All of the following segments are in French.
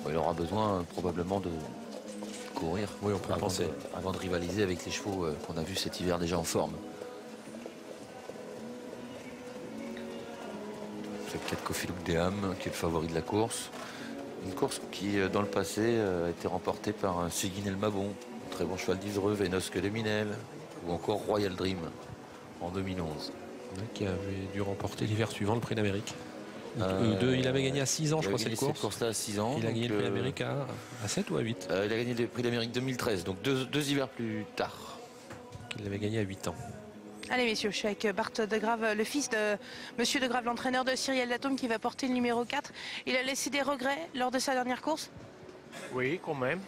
il aura besoin probablement de courir Oui, on peut penser. Avant de rivaliser avec les chevaux qu'on a vus cet hiver déjà en forme. C'est le 4 Coffee Look des Ham qui est le favori de la course. Une course qui, dans le passé, a été remportée par un Seguin El Mabon, un très bon cheval d'Isereux, Vénosque de Minel, ou encore Royal Dream en 2011. Qui avait dû remporter l'hiver suivant le prix d'Amérique. Il avait gagné à 6 ans, je crois, cette course-là à 6 ans. Il a gagné le prix d'Amérique à 7 ou à 8 il a gagné le prix d'Amérique 2013, donc deux hivers plus tard. Il avait gagné à 8 ans. Allez messieurs, je suis avec Bart de Grave, le fils de Monsieur de Grave, l'entraîneur de Cyriel Latome qui va porter le numéro 4. Il a laissé des regrets lors de sa dernière course? Oui, quand même.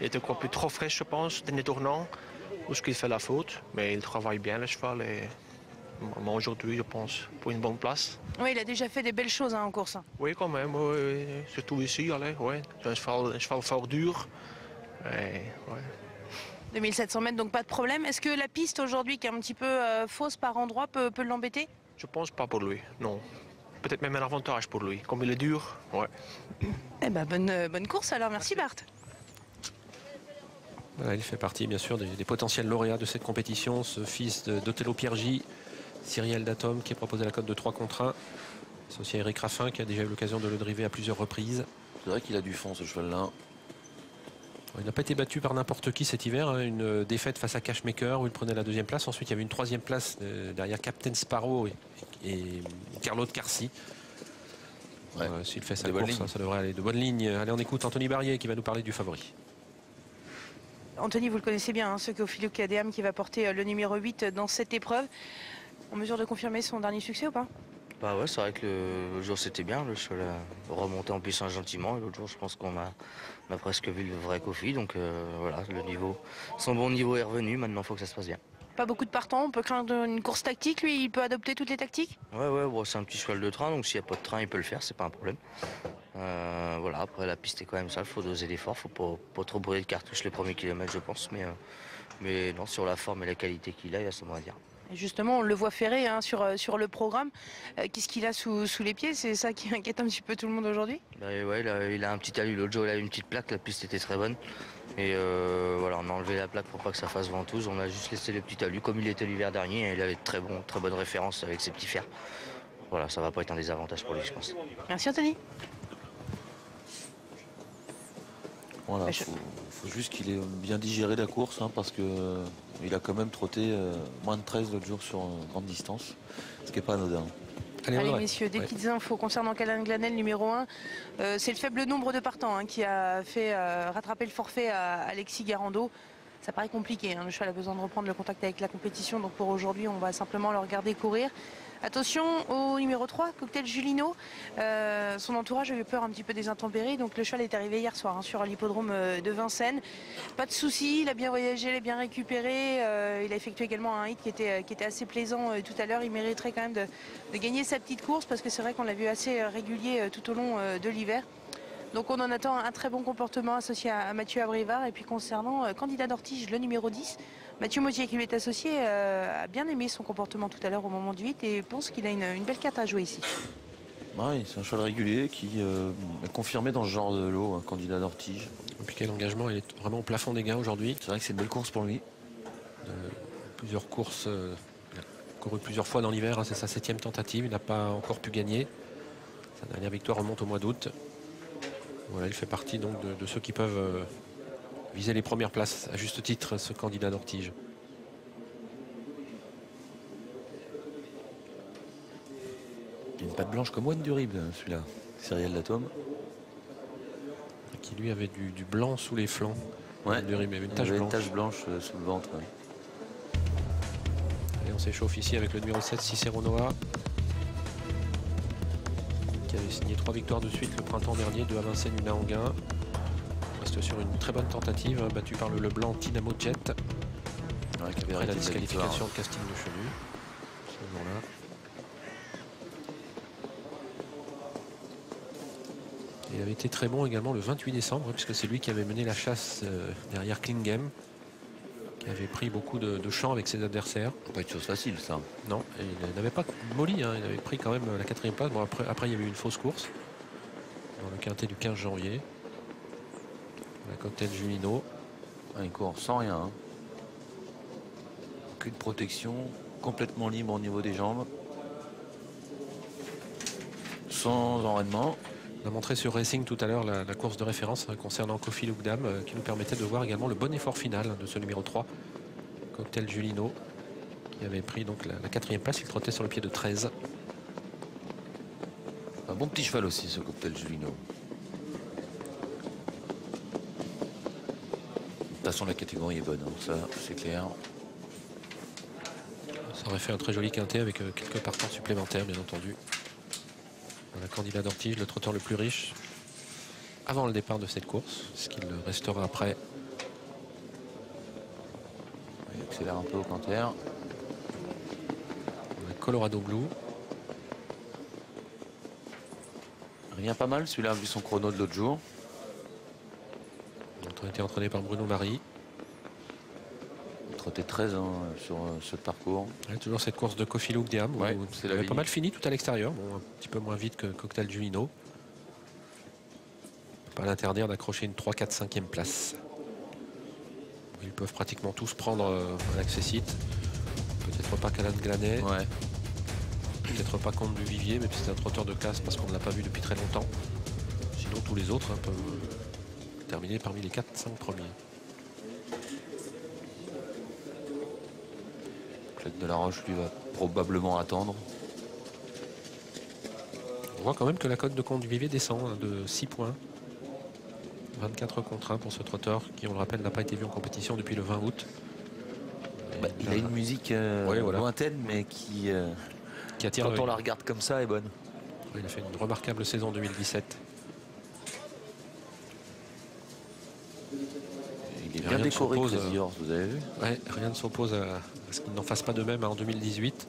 Il était encore plus trop frais, je pense, dernier tournant, où ce qu'il fait la faute. Mais il travaille bien, le cheval. Et aujourd'hui, je pense, pour une bonne place. Oui, il a déjà fait des belles choses en course. Oui, quand même. Oui, surtout ici, allez, ouais. C'est un cheval fort dur. Et, ouais. 2700 mètres, donc pas de problème. Est-ce que la piste aujourd'hui, qui est un petit peu fausse par endroit, peut l'embêter? Je pense pas pour lui, non. Peut-être même un avantage pour lui. Comme il est dur, ouais. Eh ben, bonne course alors, merci Bart. Voilà, il fait partie bien sûr des potentiels lauréats de cette compétition, ce fils d'Othello Piergi, Cyriel Latome, qui est proposé à la cote de 3 contre 1, associé à Eric Raffin, qui a déjà eu l'occasion de le driver à plusieurs reprises. C'est vrai qu'il a du fond, ce cheval-là. Il n'a pas été battu par n'importe qui cet hiver, hein. Une défaite face à Cashmaker où il prenait la 2e place. Ensuite, il y avait une 3e place derrière Captain Sparrow et Carlo de Carcy. Ouais. S'il fait sa course, ça devrait aller de bonnes lignes. Allez, on écoute Anthony Barrier qui va nous parler du favori. Anthony, vous le connaissez bien, hein, ce Coffee Look des Ham qui va porter le numéro 8 dans cette épreuve. En mesure de confirmer son dernier succès ou pas? Bah ouais, c'est vrai que le jour c'était bien, le cheval a remonté en puissance gentiment, et l'autre jour je pense qu'on a presque vu le vrai Coffee, donc voilà, son bon niveau est revenu, maintenant il faut que ça se passe bien. Pas beaucoup de partants, on peut craindre une course tactique, lui il peut adopter toutes les tactiques? Ouais, bon, c'est un petit cheval de train, donc s'il n'y a pas de train il peut le faire, c'est pas un problème. Voilà, après la piste est quand même sale, il faut doser l'effort, faut pas trop brûler de cartouche les premiers kilomètres je pense, mais non, sur la forme et la qualité qu'il a, il a son mot à dire. Et justement, on le voit ferré hein, sur le programme. Qu'est-ce qu'il a sous les pieds? C'est ça qui inquiète un petit peu tout le monde aujourd'hui? Bah, ouais, il a un petit talus. L'autre jour, il a une petite plaque. La piste était très bonne. Et voilà, on a enlevé la plaque pour pas que ça fasse ventouse. On a juste laissé le petit talus comme il était l'hiver dernier. Et il avait de très bonnes références avec ses petits fers. Voilà, ça va pas être un désavantage pour lui, je pense. Merci Anthony. Voilà, faut juste qu'il ait bien digéré la course, hein, parce que il a quand même trotté moins de 13 l'autre jour sur grande distance, ce qui n'est pas anodin. Allez messieurs, des petites infos concernant Callan Glanel numéro 1. C'est le faible nombre de partants hein, qui a fait rattraper le forfait à Alexis Garando. Ça paraît compliqué, hein. Le cheval a besoin de reprendre le contact avec la compétition, donc pour aujourd'hui on va simplement le regarder courir. Attention au numéro 3, Cocktail Julino. Son entourage a eu peur un petit peu des intempéries, donc le cheval est arrivé hier soir hein, sur l'hippodrome de Vincennes. Pas de soucis, il a bien voyagé, il a bien récupéré. Il a effectué également un hit qui était assez plaisant tout à l'heure. Il mériterait quand même de gagner sa petite course parce que c'est vrai qu'on l'a vu assez régulier tout au long de l'hiver. Donc on en attend un très bon comportement associé à Mathieu Abrivard. Et puis concernant Candidat d'Ortige, le numéro 10, Mathieu Maudier qui lui est associé a bien aimé son comportement tout à l'heure au moment du 8 et pense qu'il a une belle carte à jouer ici. Oui, c'est un cheval régulier qui est confirmé dans ce genre de lot, un Candidat d'Ortige. Et puis quel engagement, il est vraiment au plafond des gains aujourd'hui. C'est vrai que c'est une belle course pour lui. Plusieurs courses, il a couru plusieurs fois dans l'hiver, hein, c'est sa 7e tentative, il n'a pas encore pu gagner. Sa dernière victoire remonte au mois d'août. Voilà, il fait partie donc de ceux qui peuvent viser les premières places, à juste titre, ce Candidat d'Ortige. Il a une patte blanche comme One du Rib, celui-là, Cyriel Latome. Qui lui avait du blanc sous les flancs. Ouais, du Rib, il avait une tache blanche sous le ventre. Ouais. Et on s'échauffe ici avec le numéro 7, Cicero Noah, qui avait signé 3 victoires de suite le printemps dernier, 2 à Vincennes, 1 à Anguin. Reste sur une très bonne tentative, hein, battue par le Leblanc Dynamo Jet. Ouais, après la disqualification de Casting de Chenu ce jour-là. Il avait été très bon également le 28 décembre, puisque c'est lui qui avait mené la chasse derrière Klingem, qui avait pris beaucoup de champs avec ses adversaires. Pas une chose facile, ça. Non, et il n'avait pas molli, hein, il avait pris quand même la 4e place. Bon, après il y avait eu une fausse course. dans le quintet du 15 janvier. La Cocktail Julino. Il court sans rien. Hein. Aucune protection, complètement libre au niveau des jambes. Sans enraînement. On a montré sur Racing tout à l'heure la course de référence concernant Kofi Lugdam qui nous permettait de voir également le bon effort final de ce numéro 3, Cocktail Julino, qui avait pris donc la 4e place. Il trottait sur le pied de 13. Un bon petit cheval aussi, ce Cocktail Julino. De toute façon, la catégorie est bonne, hein, ça c'est clair. Ça aurait fait un très joli quintet avec quelques partants supplémentaires, bien entendu. La candidat d'Ortige, le trotteur le plus riche avant le départ de cette course, ce qu'il restera après. Il accélère un peu au canter. Colorado Blue. Rien pas mal, celui-là, vu son chrono de l'autre jour. Il a été entraîné par Bruno Marie. Il trottait 13 ans sur ce parcours. Ouais, toujours cette course de Kofi Lugdam. Ouais, il avait pas mal fini tout à l'extérieur. Bon, un petit peu moins vite que Cocktail Julino. Pas l'interdire d'accrocher une 3, 4, 5e place. Ils peuvent pratiquement tous prendre un accessite. Peut-être pas Calan Glanet. Ouais. Peut-être pas Comte du Vivier, mais c'est un trotteur de classe parce qu'on ne l'a pas vu depuis très longtemps. Sinon, tous les autres peuvent terminer parmi les 4-5 premiers. Claude Delaroche, lui, va probablement attendre. On voit quand même que la cote de Comte du Vivier descend de 6 points. 24 contre 1 pour ce trotteur qui, on le rappelle, n'a pas été vu en compétition depuis le 20 août. Bah, il a une musique lointaine, mais qui attire quand on la regarde comme ça, est bonne. Il a fait une remarquable saison 2017. Il est bien décoré, Crazy Horse, vous avez vu? Ouais, rien ne s'oppose à ce qu'il n'en fasse pas de même en 2018.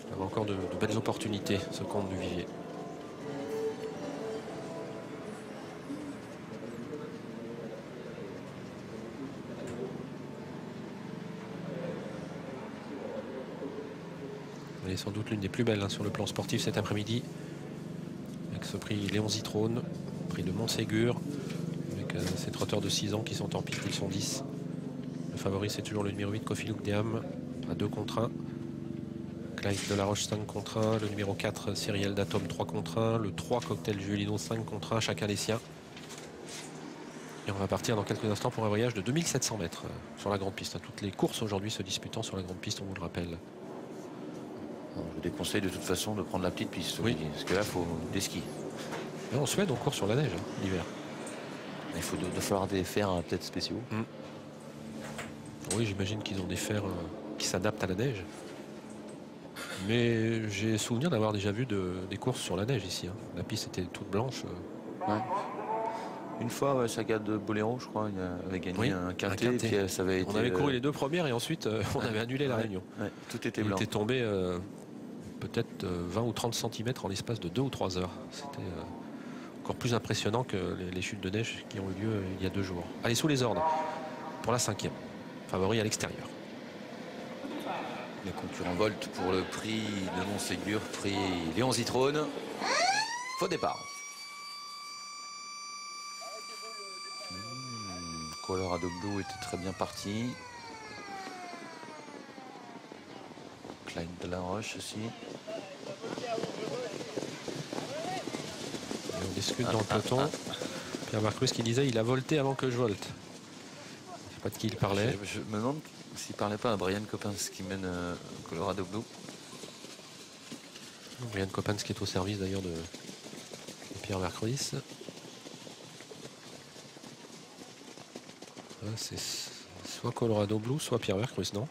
Il avait encore de belles opportunités, ce Comte du Vivier. Elle est sans doute l'une des plus belles sur le plan sportif cet après-midi. Avec ce prix Léon Zitrone, prix de Montségur, avec ces trotteurs de 6 ans qui sont en piste, ils sont 10. Le favori, c'est toujours le numéro 8, Kofi Lugdam, à 2 contre 1. Clyde Delaroche, 5 contre 1. Le numéro 4, Cyriel Datom, 3 contre 1. Le 3, Cocktail Julino, 5 contre 1, chacun les siens. Et on va partir dans quelques instants pour un voyage de 2700 mètres sur la grande piste. Toutes les courses aujourd'hui se disputant sur la grande piste, on vous le rappelle. Alors, je vous déconseille de toute façon de prendre la petite piste. Oui. Parce que là, il faut des skis. Et en Suède, on court sur la neige l'hiver. Il faut de falloir des fers peut-être spéciaux. Oui, j'imagine qu'ils ont des fers qui s'adaptent à la neige. Mais j'ai souvenir d'avoir déjà vu des courses sur la neige ici. La piste était toute blanche. Ouais. Une fois, Saga de Boléro, je crois, il avait gagné un quintet. Puis, ça avait été, on avait couru les 2 premières et ensuite on avait annulé la réunion. Ouais, tout était blanc. Il était tombé peut-être 20 ou 30 cm en l'espace de 2 ou 3 heures. C'était encore plus impressionnant que les chutes de neige qui ont eu lieu il y a 2 jours. Allez, sous les ordres pour la 5e. Favori à l'extérieur. Les concurrents voltent pour le prix de Montségur, prix Léon Zitrone. Faux départ. Colorado Blue était très bien parti. Clyde Delaroche aussi. Et on discute dans le peloton. Pierre-Marc Ruiz qui disait il a volté avant que je volte. Je ne sais pas de qui il parlait. Je me demande s'il ne parlait pas à Brian Coppens qui mène Colorado Blue. Brian Coppens qui est au service d'ailleurs de Pierre-Marc Ruiz. C'est soit Colorado Blue, soit Pierre-Marc Ruiz, non?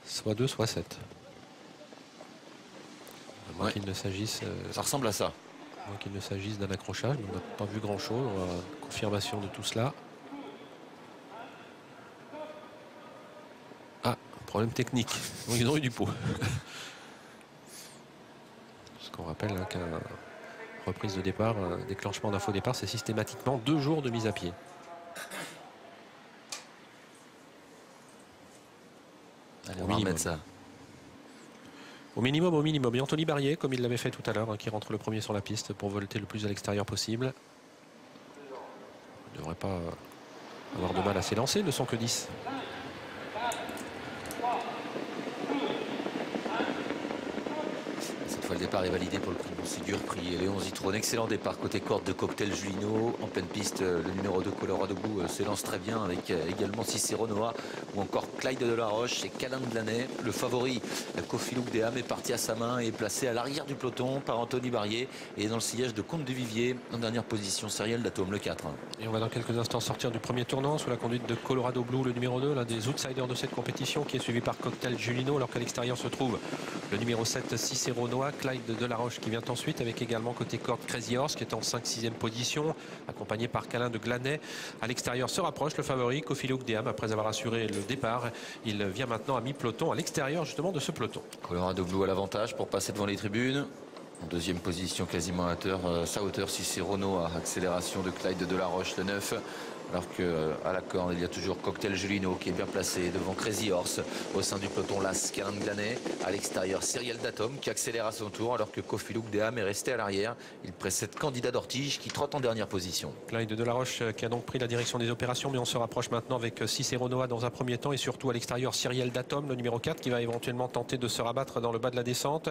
Soit 2, soit 7. À moins qu'il ne s'agisse... ça ressemble à ça. À moins qu'il ne s'agisse d'un accrochage, mais on n'a pas vu grand-chose. On a confirmation de tout cela. Ah, problème technique. Donc, ils ont eu du pot. Ce qu'on rappelle qu'un reprise de départ, un déclenchement d'un faux départ, c'est systématiquement 2 jours de mise à pied. Allez, on va remettre ça. Au minimum. Et Anthony Barrier, comme il l'avait fait tout à l'heure, qui rentre le premier sur la piste pour volter le plus à l'extérieur possible. Il ne devrait pas avoir de mal à s'élancer, ne sont que 10. Le départ est validé pour le prix Ségur, prix Léon Zitrone. Excellent départ côté corde de Cocktail Julino. En pleine piste, le numéro 2 Colorado Blue s'élance très bien avec également Cicero Noah ou encore Clyde de la Roche et Calin Glanet. Le favori Kofi Luke Deham est parti à sa main et est placé à l'arrière du peloton par Anthony Barrier et dans le sillage de Comte du Vivier en dernière position. Serial d'Atome, le 4. Et on va dans quelques instants sortir du premier tournant sous la conduite de Colorado Blue, le numéro 2, l'un des outsiders de cette compétition, qui est suivi par Cocktail Julino, alors qu'à l'extérieur se trouve le numéro 7 Cicero Noah, Clyde de la Roche qui vient ensuite, avec également côté corde Crazy Horse qui est en 5-6e position, accompagné par Calin de Glanet. À l'extérieur se rapproche le favori Kofi Luke Deham après avoir assuré le départ. Il vient maintenant à mi-peloton, à l'extérieur justement de ce peloton. Colorado Blue à l'avantage pour passer devant les tribunes. En deuxième position, quasiment à sa hauteur, Cicero Noah, accélération de Clyde de la Roche, le 9. Alors qu'à la corde, il y a toujours Cocktail Julino qui est bien placé devant Crazy Horse. Au sein du peloton, Las Calin Glanet. À l'extérieur, Serial d'Atome qui accélère à son tour alors que Kofi Luke Deham est resté à l'arrière. Il précède Candidat d'Ortige qui trotte en dernière position. Clyde de la Roche qui a donc pris la direction des opérations, mais on se rapproche maintenant avec Cicero Noah dans un premier temps et surtout à l'extérieur Serial d'Atome, le numéro 4 qui va éventuellement tenter de se rabattre dans le bas de la descente.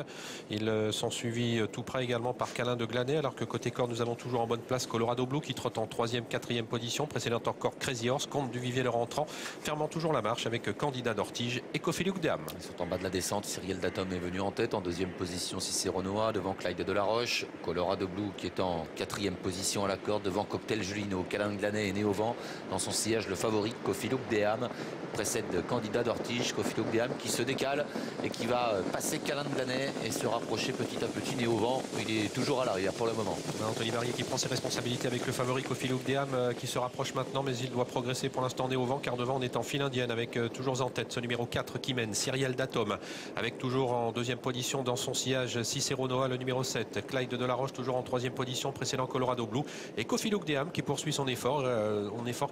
Ils sont suivis tout près également par Calin de Glanet, alors que côté corde, nous avons toujours en bonne place Colorado Blue qui trotte en 3e, 4e position, précédant encore Crazy Horse, Comte du Vivier le rentrant, fermant toujours la marche avec Candidat d'Ortige et Kofi Luke Deham. Ils sont en bas de la descente. Serial d'Atome est venu en tête. En deuxième position, Cicero Noah devant Clyde de la Roche. Colorado Blue qui est en 4e position à la corde devant Cocktail Julino. Calin Glanet est né au vent. Dans son sillage, le favori Kofi Luke Deham précède Candidat d'Ortige. Kofi Luke Deham qui se décale et qui va passer Calin Glanet et se rapprocher petit à petit, né au vent. Il est toujours à l'arrière pour le moment. Anthony Barrier qui prend ses responsabilités avec le favori Kofi Luke Deham qui se rapproche maintenant, mais il doit progresser pour l'instant, né au vent, car devant on est en file indienne avec toujours en tête ce numéro 4 qui mène, Serial d'Atome, avec toujours en 2e position dans son sillage Cicero Noah, le numéro 7, Clyde de la Roche toujours en 3e position, précédent Colorado Blue, et Kofi Luke Deham qui poursuit son effort,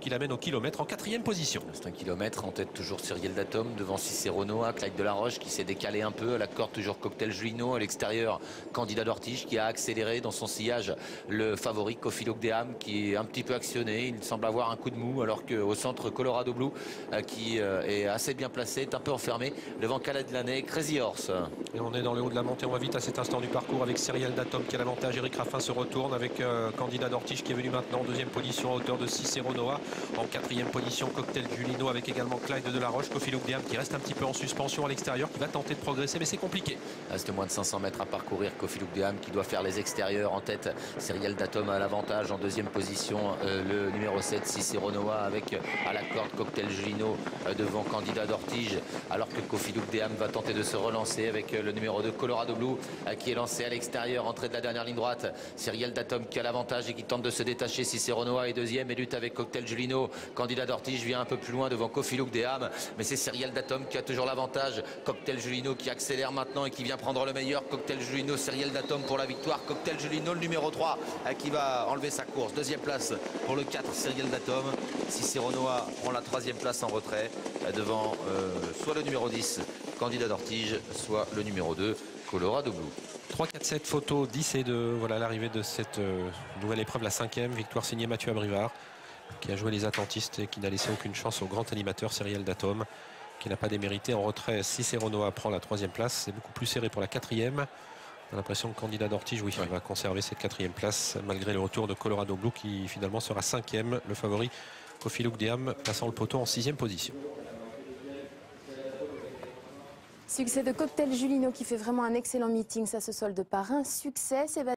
qui l'amène au kilomètre en 4e position. C'est un kilomètre, en tête toujours Serial d'Atome devant Cicero Noah, Clyde de la Roche qui s'est décalé un peu, à la corde toujours Cocktail Julino, à l'extérieur Candidat d'Ortige qui a accéléré dans son sillage le favori Kofi Luke Deham qui est un petit peu actionné, il semble avoir un coup de mou alors qu'au centre Colorado Blue qui est assez bien placé, est un peu enfermé devant Calin Glanet, Crazy Horse. Et on est dans le haut de la montée, on va vite à cet instant du parcours avec Serial d'Atome qui a l'avantage. Eric Raffin se retourne avec Candidat d'Ortige qui est venu maintenant en 2e position à hauteur de Cicero Noah. En 4e position Cocktail Julino avec également Clyde de la Roche. Kofi Luke Deham qui reste un petit peu en suspension à l'extérieur, qui va tenter de progresser mais c'est compliqué. Il reste moins de 500 mètres à parcourir. Kofi Luke Deham qui doit faire les extérieurs. En tête Serial d'Atome à l'avantage. En 2e position le numéro 7 Cicero Noah avec à la corde Cocktail Julino devant Candidat d'Ortige, alors que Kofi Luke Deham va tenter de se relancer avec le numéro 2 Colorado Blue qui est lancé à l'extérieur, entrée de la dernière ligne droite. Serial d'Atome qui a l'avantage et qui tente de se détacher. Cicero Noah est 2e et lutte avec Cocktail Julino. Candidat d'Ortige vient un peu plus loin devant Kofi Luke Deham, mais c'est Serial d'Atome qui a toujours l'avantage. Cocktail Julino qui accélère maintenant et qui vient prendre le meilleur. Cocktail Julino, Serial d'Atome pour la victoire. Cocktail Julino, le numéro 3 qui va enlever sa course. 2e place pour le 4 Serial d'Atome. Cicero Noah prend la 3e place en retrait devant soit le numéro 10 Candidat d'Ortige, soit le numéro 2 Colorado Blue. 3, 4, 7 photos, 10 et 2. Voilà l'arrivée de cette nouvelle épreuve, la 5e victoire signée Mathieu Abrivard, qui a joué les attentistes et qui n'a laissé aucune chance au grand animateur Serial d'Atome, qui n'a pas démérité. En retrait, Cicero Noah prend la 3e place. C'est beaucoup plus serré pour la 4e. On a l'impression que Candidat d'Ortige, oui, il va conserver cette 4e place malgré le retour de Colorado Blue qui finalement sera 5e. Le favori Kofi Luke Deham passant le poteau en 6e position. Succès de Cocktail Julino qui fait vraiment un excellent meeting. Ça se solde par un succès.